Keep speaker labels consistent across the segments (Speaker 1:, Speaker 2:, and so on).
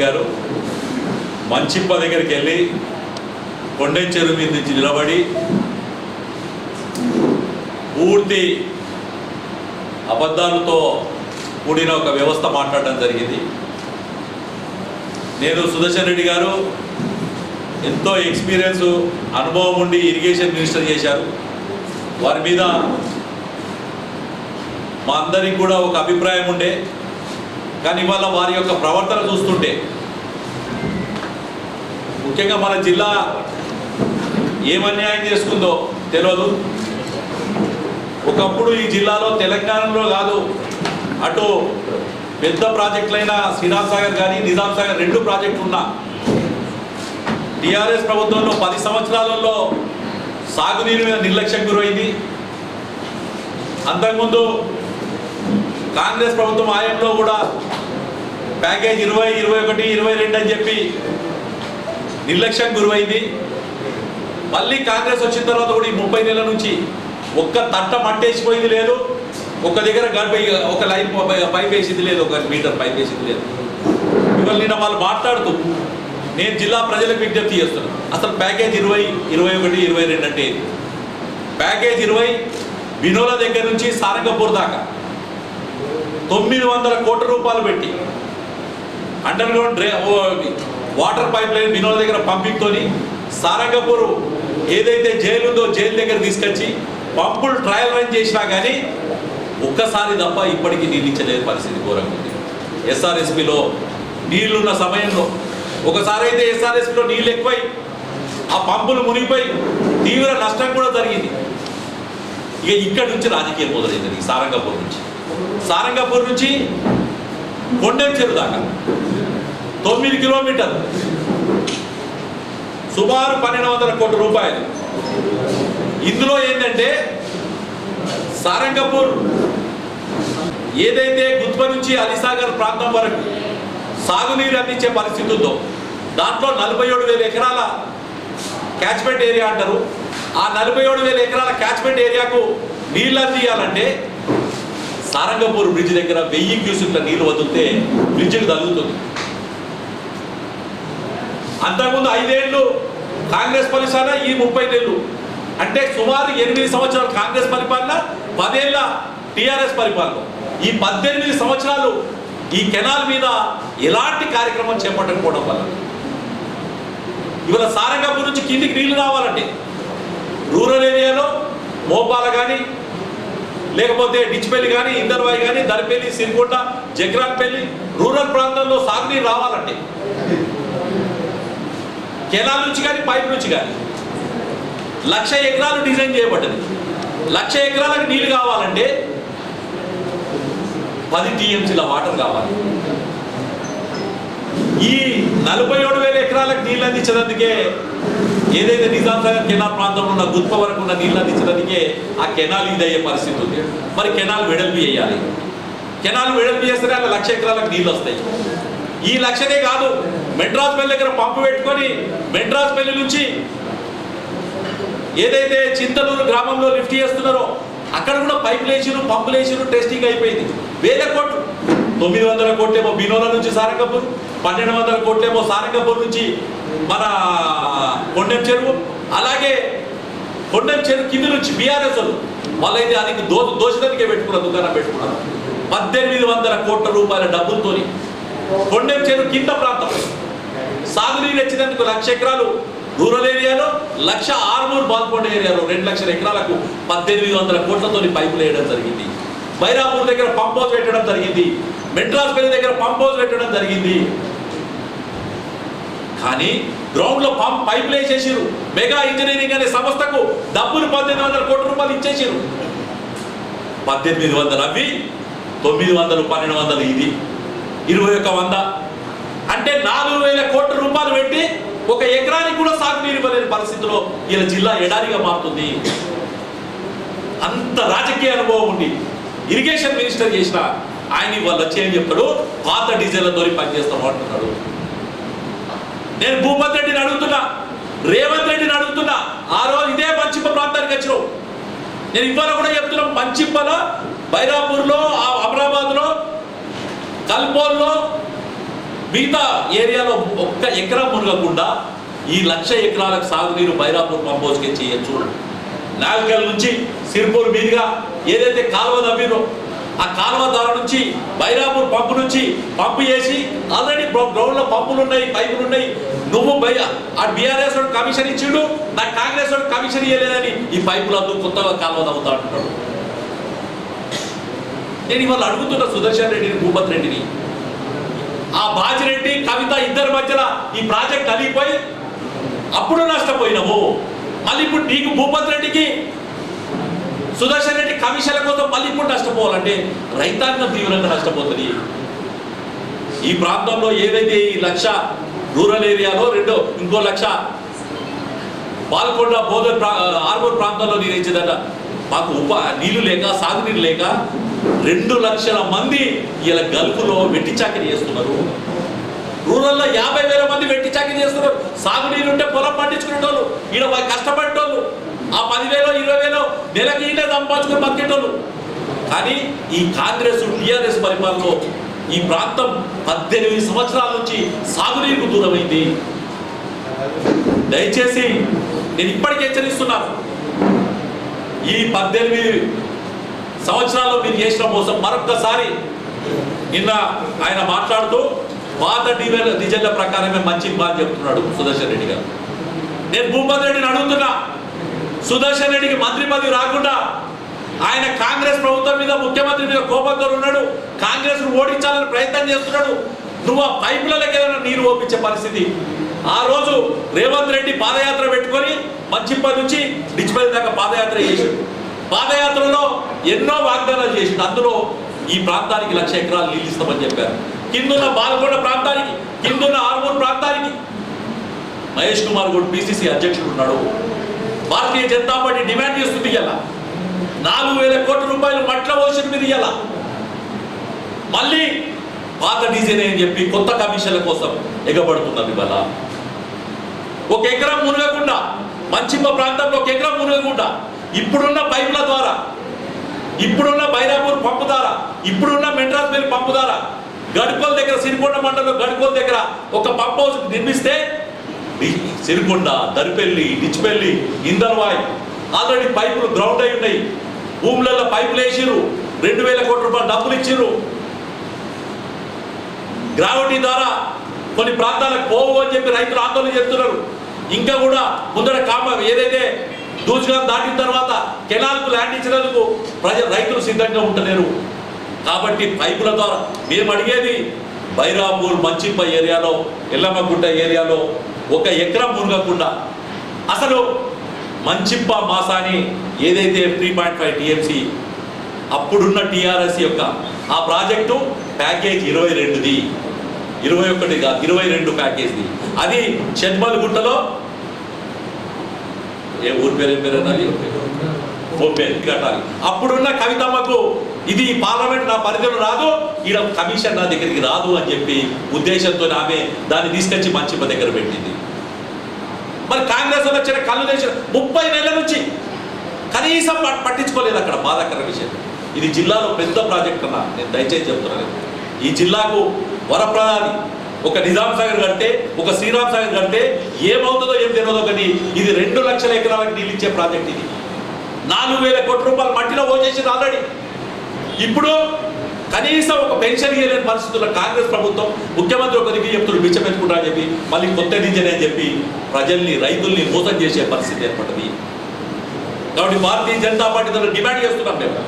Speaker 1: గారు మంచిప్ప దగ్గరికి వెళ్ళి కొండెం చెరువు మీద నుంచి నిలబడి పూర్తి అబద్ధాలతో కూడిన ఒక వ్యవస్థ మాట్లాడడం జరిగింది. నేను సుదర్శన్ రెడ్డి గారు ఎంతో ఎక్స్పీరియన్స్ అనుభవం ఉండి ఇరిగేషన్ మినిస్టర్ చేశారు. వారి మీద మా అందరికి కూడా ఒక అభిప్రాయం ఉండే, కానీ ఇవాళ వారి యొక్క ప్రవర్తన చూస్తుంటే ముఖ్యంగా మన జిల్లా ఏం అన్యాయం చేసుకుందో తెలియదు. ఒకప్పుడు ఈ జిల్లాలో తెలంగాణలో కాదు, అటు పెద్ద ప్రాజెక్టులైన శ్రీరామ్ సాగర్ కానీ నిజాం సాగర్ 2 ప్రాజెక్టులు ఉన్నా టీఆర్ఎస్ ప్రభుత్వంలో 10 సంవత్సరాలలో సాగునీరు మీద నిర్లక్ష్యం గురైంది. అంతకుముందు కాంగ్రెస్ ప్రభుత్వం హయాంలో కూడా ప్యాకేజ్ 20, 21, 22 అని చెప్పి నిర్లక్ష్యం గురైంది. మళ్ళీ కాంగ్రెస్ వచ్చిన తర్వాత కూడా ఈ 30 నెలల నుంచి ఒక్క తట్ట మట్టేసిపోయింది లేదు, ఒక దగ్గర ఒక లైన్ పైప్ వేసింది లేదు, 1 మీటర్ పైప్ వేసింది లేదు. ఇవాళ నేను వాళ్ళు మాట్లాడుతూ నేను జిల్లా ప్రజలకు విజ్ఞప్తి చేస్తున్నాను. అసలు ప్యాకేజ్ 20, 21, 22 అంటే ప్యాకేజ్ 20 బినోల దగ్గర నుంచి సారంగపూర్ దాకా 900 కోట్ల రూపాయలు పెట్టి under ground water pipe line Binola దగ్గర పంపింగ్తో సారంగపూర్ ఏదైతే జైలు ఉందో జైలు దగ్గర తీసుకొచ్చి పంపులు ట్రయల్ రన్ చేసినా కానీ ఒక్కసారి తప్ప ఇప్పటికీ నీళ్ళు ఇచ్చలేని పరిస్థితి ఘోరంగా ఉంది. ఎస్ఆర్ఎస్పిలో నీళ్లున్న సమయంలో ఒకసారి అయితే ఎస్ఆర్ఎస్పిలో నీళ్ళు ఎక్కువై ఆ పంపులు మునిగిపోయి తీవ్ర నష్టం కూడా జరిగింది. ఇక ఇక్కడి నుంచి రాజకీయం మొదలైంది. సారంగపూర్ నుంచి కొండెం చెరువు దాకా 9 కిలోమీటర్లు, సుమారు 1200 కోట్ల రూపాయలు. ఇందులో ఏంటంటే సారంగపూర్ ఏదైతే గుత్ప నుంచి అలీసాగర్ ప్రాంతం వరకు సాగునీరు అందించే పరిస్థితి ఉందో దాంట్లో 47,000 ఎకరాల క్యాచ్మెంట్ ఏరియా అంటారు. ఆ 47,000 ఎకరాల క్యాచ్మెంట్ ఏరియాకు నీళ్ళు అందియాలంటే సారంగపూర్ బ్రిడ్జ్ దగ్గర 1000 క్యూసెక్ల నీళ్లు వదిలితే బ్రిడ్జికి తగ్గుతుంది. అంతకుముందు 5 ఏళ్ళు కాంగ్రెస్ పరిపాలన, ఈ 30 నెలలు అంటే సుమారు 8 సంవత్సరాలు కాంగ్రెస్ పరిపాలన, 10 ఏళ్ళ టీఆర్ఎస్ పరిపాలన. ఈ 18 సంవత్సరాలు ఈ కెనాల్ మీద ఎలాంటి కార్యక్రమం చేపట్టకపోవడం వల్ల ఇవాళ సారంగపూర్ నుంచి కిందికి నీళ్లు రావాలంటే రూరల్ ఏరియాలో మోపాల కానీ లేకపోతే డిచ్పల్లి కానీ ఇందర్వాయి కానీ దర్పల్లి సిరికొండ జగ్రాన్పల్లి రూరల్ ప్రాంతంలో సాగునీరు రావాలంటే కెనాల్ నుంచి కానీ పైప్ నుంచి కానీ 1,00,000 ఎకరాలు డిజైన్ చేయబడ్డది. 1,00,000 ఎకరాలకు నీళ్లు కావాలంటే 10 టీఎంసీల వాటర్ కావాలి. ఈ 47,000 ఎకరాలకు నీళ్ళు అందించడానికి ఏదైతే నిజాం సాగర్ కెనాల్ ప్రాంతంలో ఉన్న గుత్ప వరకు ఉన్న నీళ్ళు అందించడానికే ఆ కెనాల్ ఇదయ్యే పరిస్థితి ఉంది. మరి కెనాల్ వెడల్పు చేయాలి. కెనాల్ వెడల్పు చేస్తేనే అలా 1,00,000 ఎకరాలకు నీళ్ళు వస్తాయి. ఈ 1,00,000 కాదు, మెడ్రాస్ పల్లి దగ్గర పంపు పెట్టుకొని మెడ్రాస్ పల్లి నుంచి ఏదైతే చింతలూరు గ్రామంలో లిఫ్ట్ చేస్తున్నారో అక్కడ కూడా పైపులు వేసిరు, పంపులు వేసిరు, టెస్టింగ్ అయిపోయింది. 1000 కోట్లు, 900 కోట్లేమో బినోల నుంచి సారంగపూర్, 1200 కోట్లేమో సారంగపూర్ నుంచి మన కొండెం చెరువు. అలాగే కొండెం చెరువు కింద నుంచి బీఆర్ఎస్ వాళ్ళైతే అది దోషదానికే పెట్టుకున్నారు, దుకాణం పెట్టుకున్నారు. 1800 కోట్ల రూపాయల డబ్బులతో కొండెం చెరువు కింద ప్రాంతం సాగునీరు ఇచ్చినందుకు 1,00,000 ఎకరాలు రూరల్ ఏరియాలో, 1,00,000 ఆర్మూర్ బాల్కొండ ఏరియాలో 2,00,000 ఎకరాలకు 1800 కోట్లతో పైపులు వేయడం జరిగింది. బైరాపూర్ దగ్గర పంప్ హౌస్ పెట్టడం జరిగింది. మెడ్రాస్ పల్లి దగ్గర పంప్ హౌస్ పెట్టడం జరిగింది. కానీ గ్రౌండ్ లో పైపులు వేసేసారు. మెగా ఇంజనీరింగ్ అనే సంస్థకు డబ్బులు 1800 కోట్ల రూపాయలు ఇచ్చేసారు. 1800 అవి, 900, 1200 ఇది, 2100 అంటే 4,000 కోట్ల రూపాయలు పెట్టి 1 ఎకరానికి కూడా సాగునీరు ఇవ్వలేని పరిస్థితిలో ఇలా జిల్లా ఎడారిగా మారుతుంది. అంత రాజకీయ అనుభవం ఉండి ఇరిగేషన్ మినిస్టర్ చేసిన ఆయన వాళ్ళు వచ్చి ఏం చెప్తాడు, పాత డీజిల్తో పనిచేస్తాం అంటున్నాడు. నేను భూపత్ రెడ్డిని అడుగుతున్నా, రేవంత్ రెడ్డిని అడుగుతున్నా. ఆ రోజు ఇదే మంచిప్ప ప్రాంతానికి వచ్చినావు. నేను ఇవాళ కూడా చెప్తున్నా, మంచిప్పలో, బైరాపూర్లో, అమరాబాద్లో, కల్పోల్లో మిగతా ఏరియాలో ఒక్క ఎకరం మునగకుండా ఈ 1,00,000 ఎకరాలకు సాగునీరు బైరాపూర్ పంప్ హౌస్కి చేయొచ్చు. నాగల్ నుంచి సిర్పూర్ మీదుగా ఏదైతే కాలువ తవ్విరో ఆ కాలువ ద్వారా నుంచి బైరాపూర్ పంపు నుంచి పంపు చేసి ఆల్రెడీ గ్రౌండ్లో పంపులు ఉన్నాయి, పైపులు ఉన్నాయి. నువ్వు ఆ బీఆర్ఎస్ వాడు కమిషన్ ఇచ్చిండు, నాకు కాంగ్రెస్ వాడు కమిషన్ ఇవ్వలేదని ఈ పైపులందు కొత్తగా కాలువ తవ్వుతా అంటున్నాడు. నేను ఇవాళ అడుగుతున్నా సుదర్శన్ రెడ్డిని, భూపత్ రెడ్డిని, ఆ బాజిరెడ్డి కవిత ఇద్దరి మధ్యలో ఈ ప్రాజెక్ట్ కలిగిపోయి అప్పుడు నష్టపోయినావు. మళ్ళీ ఇప్పుడు నీకు భూపత్ రెడ్డికి సుదర్శన్ రెడ్డి కమిషన్ల కోసం మళ్ళీ ఇప్పుడు నష్టపోవాలంటే రైతాంగం తీవ్రంగా నష్టపోతుంది. ఈ ప్రాంతంలో ఏదైతే ఈ 1,00,000 రూరల్ ఏరియాలో ఇంకో 1,00,000 పాల్కొండ బోధన్ ఆర్మూర్ ప్రాంతంలో నీరు ఇచ్చేదట. మాకు నీళ్లు లేక సాగునీరు లేక 2,00,000 మంది ఇలా గల్ఫ్లో వెట్టి చాకిరీ చేస్తున్నారు. రూరల్లో 50,000 మంది వెట్టి చాకిరీ చేస్తున్నారు. సాగునీరు ఉంటే పొలం పండించుకునేటోళ్ళు, ఈడ కష్టపడేటోళ్ళు, ఆ 10,000 20,000 నెలకి ఈయన సంపాదించుకొని బతికేటోళ్ళు. కానీ ఈ కాంగ్రెస్ టీఆర్ఎస్ పరిపాలనలో ఈ ప్రాంతం 18 సంవత్సరాల నుంచి సాగునీరుకు దూరమైంది. దయచేసి నేను ఇప్పటికే హెచ్చరిస్తున్నాను, ఈ 18 సంవత్సరాల్లో మీరు చేసిన మోసం మరొక్కసారి. నిన్న ఆయన మాట్లాడుతూ పాత డిజైన్ల ప్రకారమే మంచి బాగా చెప్తున్నాడు సుదర్శన్ రెడ్డి గారు. నేను భూపత్ రెడ్డిని అడుగుతున్నా, సుదర్శన్ రెడ్డికి మంత్రి పదవి రాకుండా ఆయన కాంగ్రెస్ ప్రభుత్వం మీద, ముఖ్యమంత్రి మీద కోపంతో ఉన్నాడు, కాంగ్రెస్ ఓడించాలని ప్రయత్నం చేస్తున్నాడు. నువ్వు ఆ పైపులకి ఏదైనా నీరు ఓపించే పరిస్థితి. ఆ రోజు రేవంత్ రెడ్డి పాదయాత్ర పెట్టుకొని మంచిప్పటి నుంచి డిచ్పల్లి దాకా పాదయాత్ర చేశాడు. పాదయాత్రలో ఎన్నో వాగ్దానాలు చేసిండు. అందులో ఈ ప్రాంతానికి 1,00,000 ఎకరాలు నీళ్ళు ఇస్తామని చెప్పారు. కిందున్న బాల్కొండ ప్రాంతానికి, కిందున్న ఆర్మూర్ ప్రాంతానికి. మహేష్ కుమార్ గౌడ్ పిసిసి అధ్యక్షుడు ఉన్నాడు. భారతీయ జనతా పార్టీ డిమాండ్ చేస్తుంది ఇలా 4,000 కోట్ల రూపాయలు మట్ల ఓషన్ మీద ఇలా మళ్ళీ పాత డిజైన్ అని చెప్పి కొత్త కమిషన్ల కోసం ఎగబడుతున్నది. ఇవాళ 1 ఎకరం మునగకుండా, మంచిప్ప ప్రాంతంలో 1 ఎకరం మునగకుండా ఇప్పుడున్న పైపుల ద్వారా, ఇప్పుడున్న బైరాపూర్ పంపు ద్వారా, ఇప్పుడున్న మెడ్రాస్ మిల్ పంపు ద్వారా గడుకోల దగ్గర, సిరికొండ మండలంలో గడుకోల దగ్గర ఒక పంప్ హౌస్ నిర్మిస్తే సిరికొండ, దరిపెల్లి, డిచ్పెల్లి, ఇందల్వాయ్ ఆల్రెడీ పైపులు గ్రౌండ్ అయి ఉన్నాయి. భూములలో పైపులు వేసిర్రు, 2,000 కోట్ల రూపాయలు డబ్బులు ఇచ్చిర్రు. గ్రావిటీ ద్వారా కొన్ని ప్రాంతాలకు పోవు అని చెప్పి రైతులు ఆందోళన చేస్తున్నారు. ఇంకా కూడా ముందర ఏదైతే దూసుగా దాటిన తర్వాత కెనాల్కు ల్యాండ్ ఇచ్చినందుకు రైతులు సిద్ధంగా ఉండలేరు. కాబట్టి పైపుల ద్వారా మేము అడిగేది బైరాపూర్, మంచిప్ప ఏరియాలో, ఎల్లమ్మగుట్ట ఏరియాలో 1 ఎకరం మునగకుండా, అసలు మంచిప్ప మాసాని ఏదైతే 3.5 టీఎంసీ అప్పుడున్న టీఆర్ఎస్ యొక్క ఆ ప్రాజెక్టు ప్యాకేజ్ 22ది, 21 కాదు 22 ప్యాకేజ్ది. అది చెన్మల్గుట్టలో ఏ ఊరి పేరు కట్టాలి. అప్పుడున్న కవితమ్మకు ఇది పార్లమెంట్ నా పరిధిలో రాదు, ఈడ కమిషన్ నా దగ్గరికి రాదు అని చెప్పి ఉద్దేశంతో ఆమె దాన్ని తీసుకొచ్చి మంచిప్ప దగ్గర పెట్టింది. మరి కాంగ్రెస్ వాళ్ళు వచ్చిన కళ్ళు చేసిన 30 నెలల నుంచి కనీసం పట్టించుకోలేదు. అక్కడ బాధాకర విషయం. ఇది జిల్లాలో పెద్ద ప్రాజెక్ట్ అన్నా, నేను దయచేసి చెప్తున్నాను. ఈ జిల్లాకు వరప్రదాది ఒక నిజాం సాగర్ కడితే, ఒక శ్రీరామ్ సాగర్ కడితే ఏమవుతుందో ఏం తెలియదు. కానీ ఇది 2,00,000 ఎకరాలకు నీళ్ళు ఇచ్చే ప్రాజెక్ట్. ఇది 4,000 కోట్ల రూపాయలు మట్టిలో పోసేసింది ఆల్రెడీ. ఇప్పుడు కనీసం ఒక పెన్షన్ ఇవ్వలేని పరిస్థితుల్లో కాంగ్రెస్ ప్రభుత్వం, ముఖ్యమంత్రి ఒకరికి చెప్తున్నారు బిచ్చపెట్టుకుంటా అని చెప్పి, మళ్ళీ కొత్త డిజైన్ అని చెప్పి ప్రజల్ని, రైతుల్ని మోసం చేసే పరిస్థితి ఏర్పడింది. కాబట్టి భారతీయ జనతా పార్టీ తరఫున డిమాండ్ చేస్తున్నాం మేము.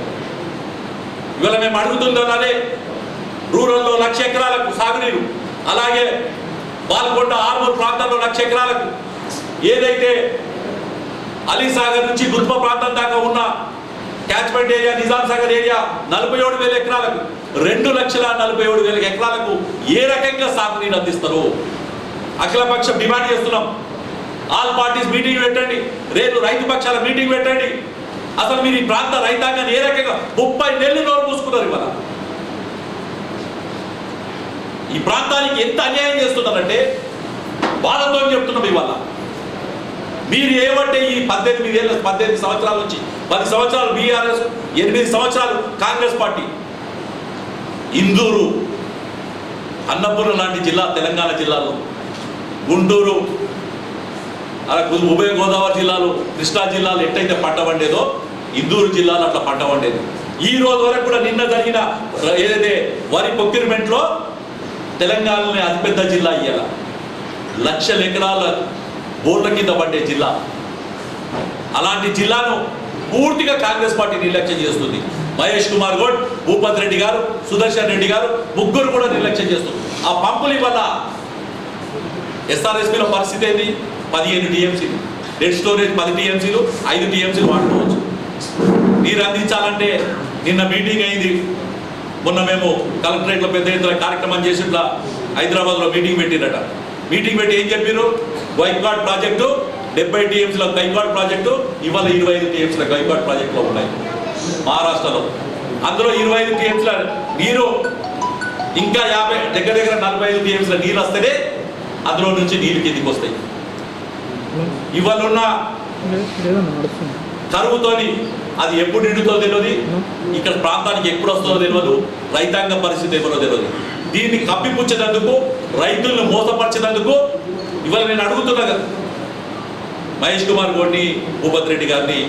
Speaker 1: ఇవాళ మేము అడుగుతుందన్నారే రూరల్లో 1,00,000 ఎకరాలకు సాగునీరు, అలాగే బాల్కొండ, ఆర్మూర్ ప్రాంతంలో 1,00,000 ఎకరాలకు, ఏదైతే అలీసాగర్ నుంచి గుత్ప ప్రాంతం దాకా ఉన్న catchment area, Nizam Sagar area 47,000 ఎకరాలకు, 2,47,000 ఎకరాలకు ఏ రకంగా సాగునీరు అందిస్తారు? అఖిలపక్షం డిమాండ్ చేస్తున్నాం. ఆల్ పార్టీస్ మీటింగ్ పెట్టండి, రేపు రైతు పక్షాల మీటింగ్ పెట్టండి. అసలు మీరు ఈ ప్రాంత రైతాంగాన్ని ఏ రకంగా 30 నెలలు నోరు మూసుకున్నారు. ఇవాళ ఈ ప్రాంతానికి ఎంత అన్యాయం చేస్తున్నారంటే బాధతో చెప్తున్నాం. ఇవాళ మీరు ఏమంటే ఈ 18 సంవత్సరాల నుంచి 10 సంవత్సరాలు బీఆర్ఎస్, 8 సంవత్సరాలు కాంగ్రెస్ పార్టీ, ఇందూరు అన్నపూర్ణ లాంటి జిల్లా తెలంగాణ జిల్లాలో, గుంటూరు అలా ఉభయ గోదావరి జిల్లాలు, కృష్ణా జిల్లాలు ఎట్టయితే పంట పండేదో ఇందూరు జిల్లాలో అట్లా పంట పండేది. ఈ రోజు వరకు కూడా నిన్న జరిగిన ఏదైతే వరి ప్రొక్యూర్మెంట్లో తెలంగాణలోనే అతిపెద్ద జిల్లా ఇయ్యాల, లక్షల ఎకరాల బోర్ల కింద పడ్డే జిల్లా. అలాంటి జిల్లాను పూర్తిగా కాంగ్రెస్ పార్టీ నిర్లక్ష్యం చేస్తుంది. మహేష్ కుమార్ గౌడ్, భూపత్ రెడ్డి గారు, సుదర్శన్ రెడ్డి గారు ముగ్గురు కూడా నిర్లక్ష్యం చేస్తుంది. ఆ పంపుల వల్ల ఎస్ఆర్ఎస్పీలో పరిస్థితి ఏంది? 15 టీఎంసీలు డెడ్ స్టోరేజ్, 10 టీఎంసీలు, 5 టీఎంసీలు వాడుకోవచ్చు. నీరు అందించాలంటే నిన్న మీటింగ్ అయింది. మొన్న మేము కలెక్టరేట్లో పెద్ద ఎత్తున కార్యక్రమం చేసి ఇట్లా హైదరాబాద్లో మీటింగ్ పెట్టిరట. మీటింగ్ పెట్టి ఏం చెప్పారు? గైక్వాడ్ ప్రాజెక్టు 70 టీఎంసీల గైక్వాడ్ ప్రాజెక్టు ఇవాళ 25 టీఎంసీల గైక్వాడ్ ప్రాజెక్టులో ఉన్నాయి మహారాష్ట్రలో. అందులో 25 టీఎంసీల నీరు, ఇంకా 50 దగ్గర 45 టీఎంసీల నీరు వస్తేనే అందులో నుంచి నీళ్ళు కిందికి వస్తాయి. ఇవాళ ఉన్న కరువుతోని అది ఎప్పుడు నిండుతో తెలియదు, ఇక్కడ ప్రాంతానికి ఎప్పుడు వస్తుందో తెలియదు, రైతాంగ పరిస్థితి ఎవరో తెలియదు. దీన్ని కప్పిపుచ్చేందుకు, రైతులను మోసపరిచేందుకు ఇవాళ నేను అడుగుతున్నా కదా మహేష్ కుమార్ గౌడ్ని, భూపత్ రెడ్డి గారిని,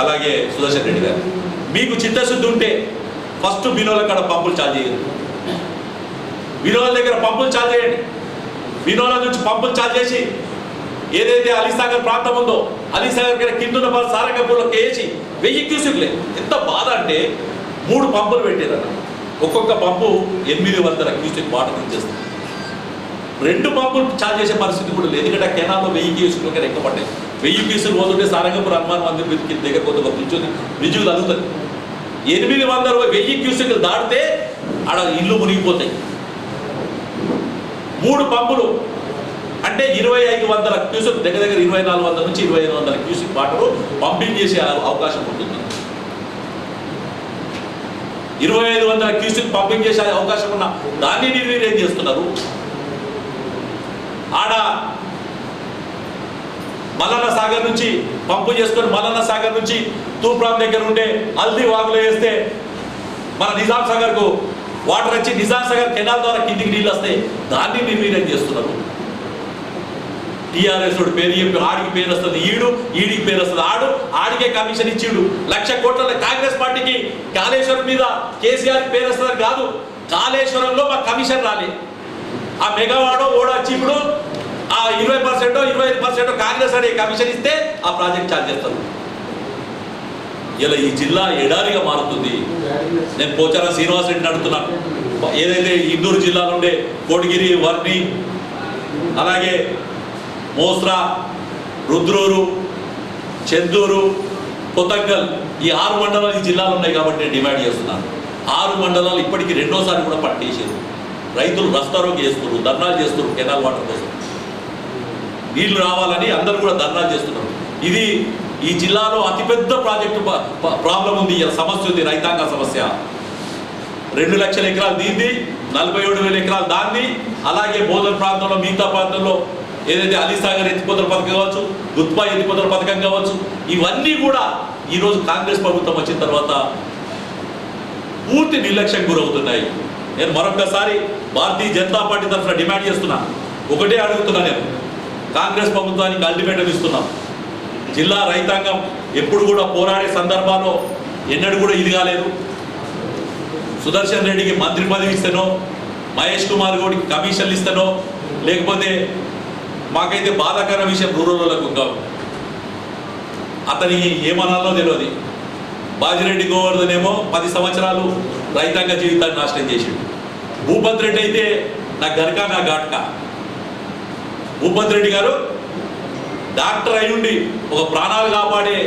Speaker 1: అలాగే సుదర్శన్ రెడ్డి గారిని, మీకు చిత్తశుద్ధి ఉంటే ఫస్ట్ బినోల కాడ పంపులు చార్జ్ చేయండి. బినోల దగ్గర పంపులు చార్జ్ చేయండి. బినోల నుంచి పంపులు చార్జ్ చేసి ఏదైతే అలీసాగర్ ప్రాంతం ఉందో అలీసాగర్ కింద ఉన్న సారంగపూర్లోకి వేసి 1000 క్యూసెక్లే. ఎంత బాధ అంటే 3 పంపులు పెట్టారన్న, ఒక్కొక్క పంపు 800 క్యూసెక్ వాటర్ ఇచ్చేస్తుంది. 2 పంపులు ఛార్జ్ చేసే పరిస్థితి కూడా లేదు. ఎందుకంటే కెనాల్లో 1000 క్యూసెక్లు ఎక్కబడ్డాయి. 1000 క్యూసెక్లు పోతుంటే సారంగపూర్ హనుమాన్ మందిర్ దగ్గర కొద్దిగా బ్రిడ్జు తగ్గుతుంది. 800 1000 క్యూసెక్లు దాటితే ఆడ ఇల్లు మునిగిపోతాయి. 3 పంపులు అంటే 2500 క్యూసెక్, దగ్గర 2400 నుంచి 2500 క్యూసెక్ వాటర్ పంపింగ్ చేసే అవకాశం ఉంటుంది. 2500 క్యూసెక్ పంపింగ్ చేసే అవకాశం ఉన్న దాన్ని నిర్వీర్యం చేస్తున్నారు. ఆడ మల్లన్న సాగర్ నుంచి పంపు చేసుకొని మల్లన్న సాగర్ నుంచి తూప్రాం దగ్గర ఉండే హల్దీ వాగులో వేస్తే మన నిజాం సాగర్కు వాటర్ వచ్చి నిజాం సాగర్ కెనాల్ ద్వారా కిందికి నీళ్ళు వస్తాయి. దాన్ని నిర్వీర్యం చేస్తున్నారు. టీఆర్ఎస్ పేరు చెప్పి ఆడికి పేరు వస్తుంది ఈడు, ఈడికి పేరు వస్తుంది ఆడు, ఆడికే కమిషన్ ఇచ్చిడు. 1,00,000 కోట్ల కాంగ్రెస్ పార్టీకి కాళేశ్వరం మీద కేసీఆర్ పేరు వస్తుందని కాదు, కాళేశ్వరంలో మా కమిషన్ రాలే. ఆ మెగావాడో ఓడో వచ్చి ఇప్పుడు ఆ 20% 25% కాంగ్రెస్ అనే కమిషన్ ఇస్తే ఆ ప్రాజెక్ట్ ఛార్జ్ చేస్తారు. ఇలా ఈ జిల్లా ఎడారిగా మారుతుంది. నేను పోచారం శ్రీనివాస్ రెడ్డిని అడుగుతున్నాను. ఏదైతే ఇందూరు జిల్లా నుండే కోటగిరి, వర్ణి, అలాగే మోస్రా, రుద్రూరు, చెందూరు, కొత్తగల్ ఈ 6 మండలాలు ఈ జిల్లాలో ఉన్నాయి కాబట్టి నేను డిమాండ్ చేస్తున్నాను. 6 మండలాలు ఇప్పటికీ 2వ సారి కూడా పట్టేసారు. రైతులు రస్తారోకి చేస్తున్నారు, ధర్నాలు చేస్తున్నారు. కెనాల్ వాటర్ కోసం నీళ్లు రావాలని అందరూ కూడా ధర్నాలు చేస్తున్నారు. ఇది ఈ జిల్లాలో అతిపెద్ద ప్రాజెక్టు ప్రాబ్లం ఉంది, సమస్య ఉంది, రైతాంగ సమస్య. 2 లక్షల ఎకరాలు దీంది, 47,000 ఎకరాలు దాన్ని, అలాగే బోధన ప్రాంతంలో మిగతా ప్రాంతంలో ఏదైతే అలీసాగర్ ఎత్తిపోతల పథకం కావచ్చు, గుత్పా ఎత్తిపోతల పథకం కావచ్చు, ఇవన్నీ కూడా ఈరోజు కాంగ్రెస్ ప్రభుత్వం వచ్చిన తర్వాత పూర్తి నిర్లక్ష్యం గురవుతున్నాయి. నేను మరొకసారి భారతీయ జనతా పార్టీ తరఫున డిమాండ్ చేస్తున్నా, ఒకటే అడుగుతున్నా, నేను కాంగ్రెస్ ప్రభుత్వానికి అల్టిమేటం ఇస్తున్నాం. జిల్లా రైతాంగం ఎప్పుడు కూడా పోరాడే సందర్భాల్లో ఎన్నడూ కూడా ఇది కాలేదు. సుదర్శన్ రెడ్డికి మంత్రి పదవి ఇస్తేనో, మహేష్ కుమార్ గౌడ్కి కమిషన్లు ఇస్తేనో, లేకపోతే మాకైతే బాధాకర విషయం రూరల్లకు అతనికి ఏమనాలో తెలియదు. బాజిరెడ్డి గోవర్ధన్ ఏమో 10 సంవత్సరాలు రైతాంగ జీవితాన్ని నాశనం చేసిండు. భూపత్ రెడ్డి అయితే నా గరకా నా ఘాట్కా. భూపత్ రెడ్డి గారు డాక్టర్ అయ్యుండి ఒక ప్రాణాలు కాపాడే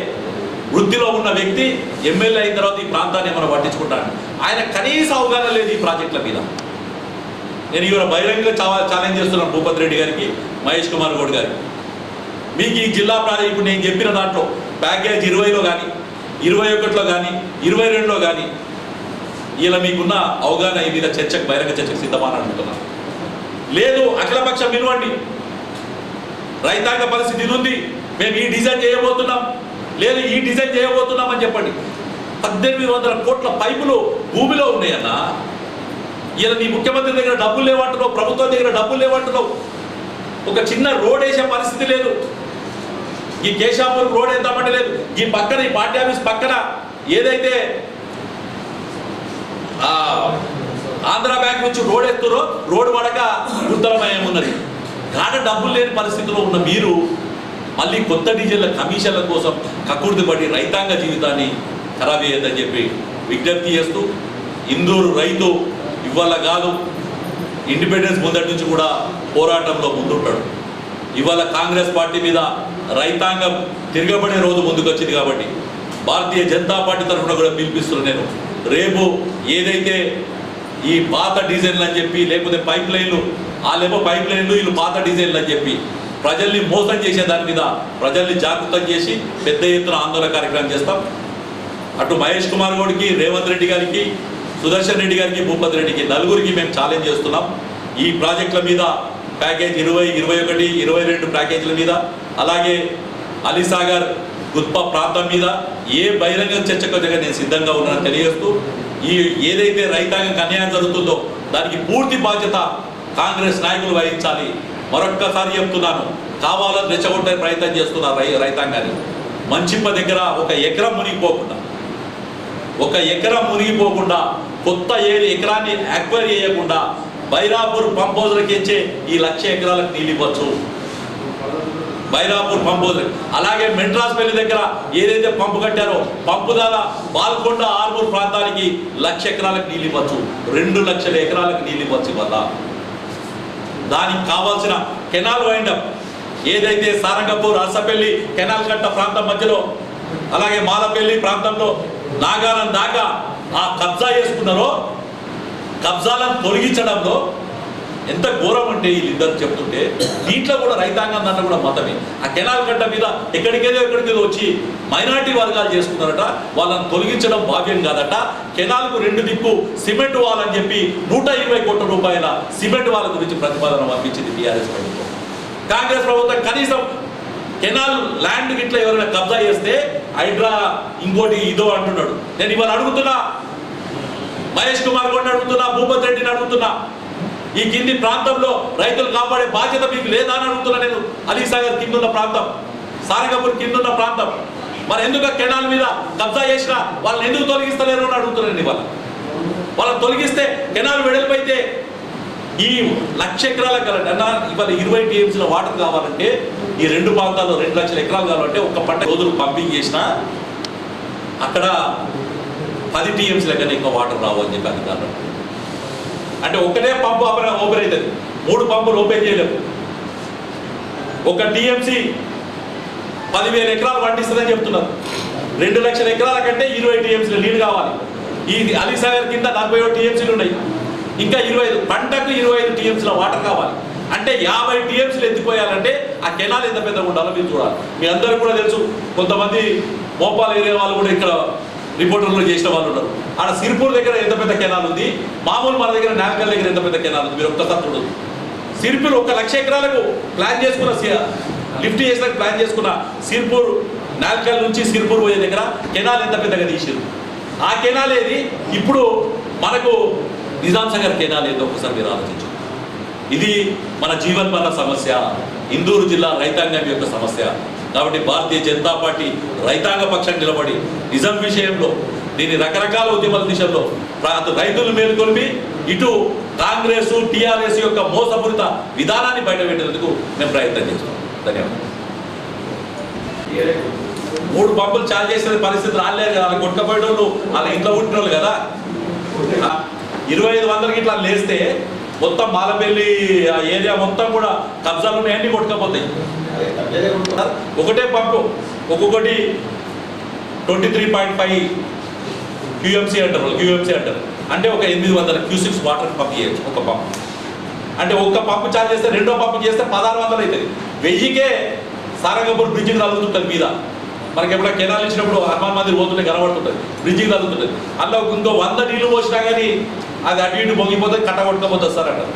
Speaker 1: వృత్తిలో ఉన్న వ్యక్తి ఎమ్మెల్యే అయిన తర్వాత ఈ ప్రాంతాన్ని ఏమైనా పట్టించుకుంటాడు. ఆయన కనీస అవగాహన లేదు ఈ ప్రాజెక్టుల మీద. నేను ఇవాళ బహిరంగంగా ఛాలెంజ్ చేస్తున్నాను భూపత్ రెడ్డి గారికి, మహేష్ కుమార్ గౌడ్ గారికి. మీకు ఈ జిల్లా ప్రాజెక్ట్ ఇప్పుడు నేను చెప్పిన దాంట్లో ప్యాకేజ్ 20లో కానీ 21లో కానీ 22లో కానీ ఇలా మీకున్న అవగాహన ఈ మీద చర్చకు, బహిరంగ చర్చకు సిద్ధమని అడుగుతున్నాను. లేదు అఖిలపక్షం విలువండి, రైతాంగ పరిస్థితి ఇది ఉంది, మేము ఈ డిజైన్ చేయబోతున్నాం, లేదు ఈ డిజైన్ చేయబోతున్నాం అని చెప్పండి. 1800 కోట్ల పైపులు భూమిలో ఉన్నాయన్న. ఇలా నీ ముఖ్యమంత్రి దగ్గర డబ్బులు లేవంటున్నావు, ప్రభుత్వం దగ్గర డబ్బులు లేవంటున్నావు. ఒక చిన్న రోడ్ వేసే పరిస్థితి లేదు. ఈ కేశాపూర్ రోడ్ వేద్దామంటే లేదు. ఈ పక్కన ఈ పార్టీ ఆఫీస్ పక్కన ఏదైతే ఆంధ్ర బ్యాంక్ నుంచి రోడ్ ఎత్తురో రోడ్డు పడక గుంతలమయం ఉన్నది. కాడ డబ్బులు లేని పరిస్థితిలో ఉన్న మీరు మళ్ళీ కొత్త డీజిల్ల కమిషన్ల కోసం కక్కుర్తిపడి రైతాంగ జీవితాన్ని ఖరాబ్ చేయొద్దని చెప్పి విజ్ఞప్తి చేస్తూ, ఇందూరు రైతు ఇవాళ కాదు, ఇండిపెండెన్స్ ముందటి నుంచి కూడా పోరాటంలో ముందుంటాడు. ఇవాళ కాంగ్రెస్ పార్టీ మీద రైతాంగం తిరగబడే రోజు ముందుకు వచ్చింది కాబట్టి భారతీయ జనతా పార్టీ తరఫున కూడా పిలిపిస్తున్నాను నేను. రేపు ఏదైతే ఈ పాత డీజిల్ అని చెప్పి, లేకపోతే పైప్ లైన్లు, వాళ్ళేమో పైప్ లైన్లు, వీళ్ళు పాత డీజిల్ అని చెప్పి ప్రజల్ని మోసం చేసే దాని మీద ప్రజల్ని జాగృతం చేసి పెద్ద ఎత్తున ఆందోళన కార్యక్రమం చేస్తాం. అటు మహేష్ కుమార్ గౌడ్కి, రేవంత్ రెడ్డి గారికి, సుదర్శన్ రెడ్డి గారికి, భూపతి రెడ్డికి నలుగురికి మేము ఛాలెంజ్ చేస్తున్నాం. ఈ ప్రాజెక్టుల మీద ప్యాకేజ్ 20, 21, 22 ప్యాకేజీల మీద, అలాగే అలీసాగర్ గుత్ప ప్రాంతం మీద ఏ బహిరంగ చర్చకు నేను సిద్ధంగా ఉన్నానని తెలియజేస్తూ, ఈ ఏదైతే రైతాంగం అన్యాయం జరుగుతుందో దానికి పూర్తి బాధ్యత కాంగ్రెస్ నాయకులు వహించాలి. మరొక్కసారి చెప్తున్నాను, కావాలని రెచ్చగొట్టే ప్రయత్నం చేస్తున్నారు రైతాంగాన్ని. మంచిప్ప దగ్గర ఒక ఎకరం మునిగిపోకుండా కొత్త ఎకరాన్ని అక్వైర్ చేయకుండా బైరాపూర్ పంప్ హౌజ్లకి ఇచ్చే ఈ 1,00,000 ఎకరాలకు నీళ్ళు ఇవ్వచ్చు. బైరాపూర్ పంప్ హౌజ్, అలాగే మెట్రాస్పల్లి దగ్గర ఏదైతే పంపు కట్టారో పంపు ద్వారా బాల్కొండ, ఆర్మూర్ ప్రాంతానికి 1,00,000 ఎకరాలకు నీళ్ళు ఇవ్వచ్చు. 2,00,000 ఎకరాలకు నీళ్ళు ఇవ్వచ్చు. వల్ల దానికి కావాల్సిన కెనాల్ వైండప్ ఏదైతే సారంగపూర్, అరసపల్లి కెనాల్ కట్ట ప్రాంతం మధ్యలో, అలాగే మాలపల్లి ప్రాంతంలో నాగారం దాకా ఆ కబ్జా చేసుకున్నారో, కబ్జాలను తొలగించడంలో ఎంత ఘోరం అంటే వీళ్ళిద్దరు చెప్తుంటే, దీంట్లో కూడా రైతాంగం దాంట్లో కూడా మతమే. ఆ కెనాల్ కట్ట మీద ఎక్కడికేదో వచ్చి మైనార్టీ వర్గాలు చేసుకున్నారట, వాళ్ళని తొలగించడం భావ్యం కాదట. కెనాల్కు 2 దిక్కు సిమెంట్ వాల్ అని చెప్పి 120 కోట్ల రూపాయల సిమెంట్ వాళ్ళ గురించి ప్రతిపాదన పంపించింది టీఆర్ఎస్ ప్రభుత్వం. కాంగ్రెస్ ప్రభుత్వం కనీసం కెనాల్ ల్యాండ్ గిట్లా ఎవరైనా కబ్జా చేస్తే హైడ్రా ఇంకోటి ఇదో అంటున్నాడు. నేను ఇవాళ అడుగుతున్నా, మహేష్ కుమార్ గౌడ్ని అడుగుతున్నా, భూపతి రెడ్డిని అడుగుతున్నా, ఈ కింది ప్రాంతంలో రైతులు కాపాడే బాధ్యత మీకు లేదా అని అడుగుతున్నా నేను. అలీసాగర్ కిందున్న ప్రాంతం, సారంగపూర్ కిందున్న ప్రాంతం, మరి ఎందుకు కెనాల్ మీద కబ్జా చేసినా వాళ్ళని ఎందుకు తొలగిస్తలేరు అని అడుగుతున్నాను. వాళ్ళని తొలగిస్తే కెనాల్ వెడల్పైతే ఈ 1,00,000 ఎకరాలకు కావాలంటే ఇవాళ 20 TMCల వాటర్ కావాలంటే, ఈ 2 ప్రాంతాల్లో 2,00,000 ఎకరాలు కావాలంటే ఒక్క పంట రోజులు పంపింగ్ చేసినా అక్కడ 10 TMCల కన్నా ఎక్కువ వాటర్ రావు అని చెప్పి అధికారులు. అంటే ఒకటే పంపు ఓపెన్ అవుతుంది, 3 పంపులు ఓపెన్ చేయలేము. ఒక TMC 10,000 ఎకరాలు పండిస్తుందని చెప్తున్నారు. 2,00,000 ఎకరాల కంటే 20 TMCల నీళ్ళు కావాలి. ఈ అలీసాగర్ కింద 41 TMCలు ఉన్నాయి. ఇంకా 25 పంటకు 25 TMCల వాటర్ కావాలి. అంటే 50 TMCలు ఎత్తిపోయాలంటే ఆ కెనాల్ ఎంత పెద్దగా ఉండాలో మీరు చూడాలి. మీ అందరూ కూడా తెలుసు, కొంతమంది మోపాల్ ఏరియా వాళ్ళు కూడా ఇక్కడ రిపోర్టర్లు చేసిన వాళ్ళు ఉన్నారు. ఆడ సిర్పూర్ దగ్గర ఎంత పెద్ద కెనాల్ ఉంది, మామూలు మన దగ్గర నాల్కల్ దగ్గర ఎంత పెద్ద కెనాల్ ఉంది, మీరు ఒక్కసారి చూడదు. సిర్పూర్ 1,00,000 ఎకరాలకు ప్లాన్ చేసుకున్న, లిఫ్ట్ చేసినట్టు ప్లాన్ చేసుకున్న సిర్పూర్, నాల్కల్ నుంచి సిర్పూర్ పోయే దగ్గర కెనాల్ ఎంత పెద్దగా తీసిరు. ఆ కెనాల్ ఏది, ఇప్పుడు మనకు నిజాం సాగర్ కెనాల్ ఏదో ఒకసారి మీరు ఆలోచించు. ఇది మన జీవన్మరణ సమస్య, ఇందూరు జిల్లా రైతాంగం యొక్క సమస్య. కాబట్టి భారతీయ జనతా పార్టీ రైతాంగ పక్షాన్ని నిలబడి నిజం విషయంలో, దీని రకరకాల ఉద్యమాల దిశలో అటు రైతులు మేలుకొల్పి, ఇటు కాంగ్రెస్ టీఆర్ఎస్ యొక్క మోసపూరిత విధానాన్ని బయటపెట్టేందుకు మేము ప్రయత్నం చేస్తాం. ధన్యవాదాలు. 3 పంపులు చాలు చేసిన పరిస్థితి రాలేదు కదా, వాళ్ళకి కొట్టుకపోయేటోళ్ళు వాళ్ళ ఇంట్లో ఉంటున్న వాళ్ళు కదా. 2,500 ఇట్లా లేస్తే మొత్తం మాలపల్లి ఏరియా మొత్తం కూడా కబ్జాలు ఉన్నాయన్నీ కొట్టుకపోతాయి. ఒకటే పంపు ఒక్కొక్కటి 23.5 QMC అంటారు. అంటే ఒక 800 క్యూసిక్స్ వాటర్ పంప్ చేయొచ్చు ఒక పంపు. అంటే ఒక్క పంపు చార్జ్ చేస్తే, రెండో పంపు చేస్తే 1,600 అవుతుంది. 1000కే సారంగపూర్ బ్రిడ్జికి తగులుతుంటుంది మీద. మనకి ఎప్పుడైనా కెనాల్ ఇచ్చినప్పుడు హనుమాన్ మందిర్ పోతుంటే కనబడుతుంటుంది, బ్రిడ్జికి తగులుతుంటుంది. అందులో ఇంకో 100 నీళ్లు పోసినా కానీ అది అటు ఇటు పొంగిపోతుంది, కట్ట కొట్టుకపోతుంది సార్ అంటారు.